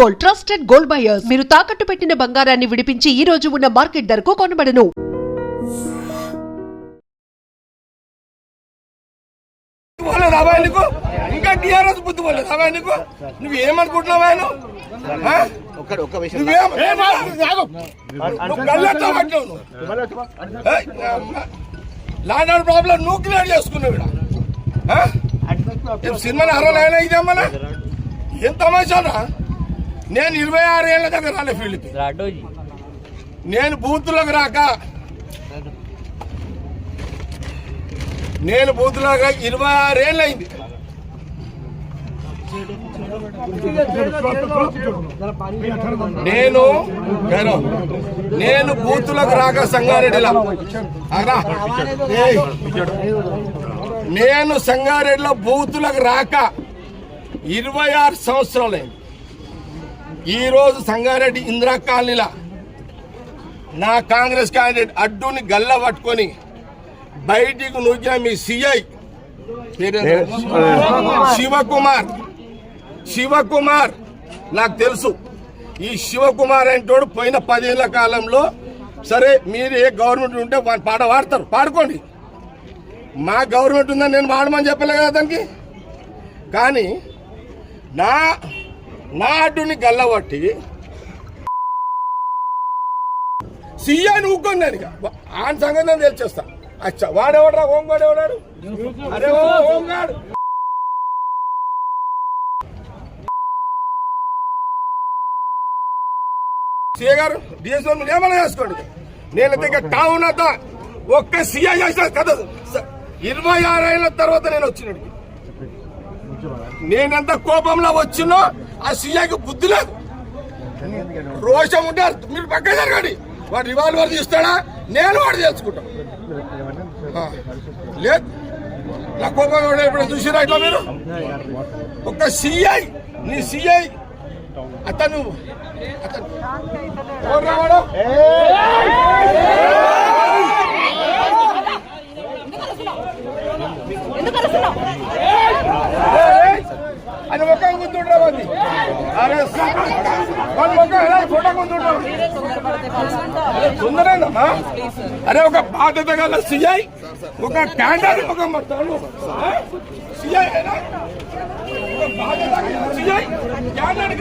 Gold, trusted gold buyers. మీరు తాకట్టు పెట్టిన బంగారాన్ని విడిపించి ఈ రోజు ఉన్న మార్కెట్ ధరకు కొనబడను. ఇంకా టీఆర్ఎస్ బుద్ధి పోలేదు నీకు. నువ్వు ఏమనుకుంటున్నావు ఆయన లాండ్ ప్రాబ్లం నువ్వు క్లియర్ చేసుకున్నావు. సినిమాని అరవైనా ఇదేమన్నా ఏం తమాషానా. నేను 26 ఏళ్ళ దగ్గర రాలే ఫీల్డ్కి. నేను బూత్లోకి రాక 26 ఏళ్ళు అయింది. నేను బూతులకు రాక సంగారెడ్డిలో బూతులకు రాక 26 సంవత్సరాలైంది. ఈరోజు సంగారెడ్డి ఇందిరా కాలనీలా నా కాంగ్రెస్ క్యాండిడేట్ అడ్డుని గల్ల పట్టుకొని బయటికి నూకిన మీ సిఐ శివకుమార్ నాకు తెలుసు. ఈ శివకుమార్ అంటోడు పోయిన 10 ఏళ్ల కాలంలో సరే మీరు ఏ గవర్నమెంట్ ఉంటే పాట పాడతారు, పాడుకోండి. మా గవర్నమెంట్ ఉందని నేను పాడమని చెప్పలే కదా దానికి. కానీ నా అడ్డుని గల్లబట్టి సిఐ ఊక్కొని దానికి ఆయన సంగతి నేను తెలిచేస్తా. అచ్చా వాడేవాడరా హోంగాడు ఎవడాడు? అరే హోంగాడు సిఐ గారు డిఎస్ఓ ఏమైనా చేసుకోండి. నేను దగ్గర టౌన్ అంతా ఒక్క సిఐ చేసిన కదా 26 ఏళ్ళ తర్వాత నేను వచ్చినట్టు. నేనెంత కోపంలో వచ్చినో ఆ సిఐకి బుద్ధి లేదు, రోషం ఉంటారు. మీరు పక్క జరగండి. వాడు రివాల్వర్ తీస్తాడా, నేను వాడు తెలుసుకుంటా. లేదు నా కోపం ఇప్పుడు చూసిరా ఇట్లా మీరు. ఒక సిఐ నీ సిఐ అతను అని ఒక్క గుర్తుండ్రా మంది. ఫోటో గుర్తుండ్రమ్మా. అరే ఒక బాధ్యత గల సిఐ ఒక క్యాండర్ ఒక సిఐ సిఐ క్యాండర్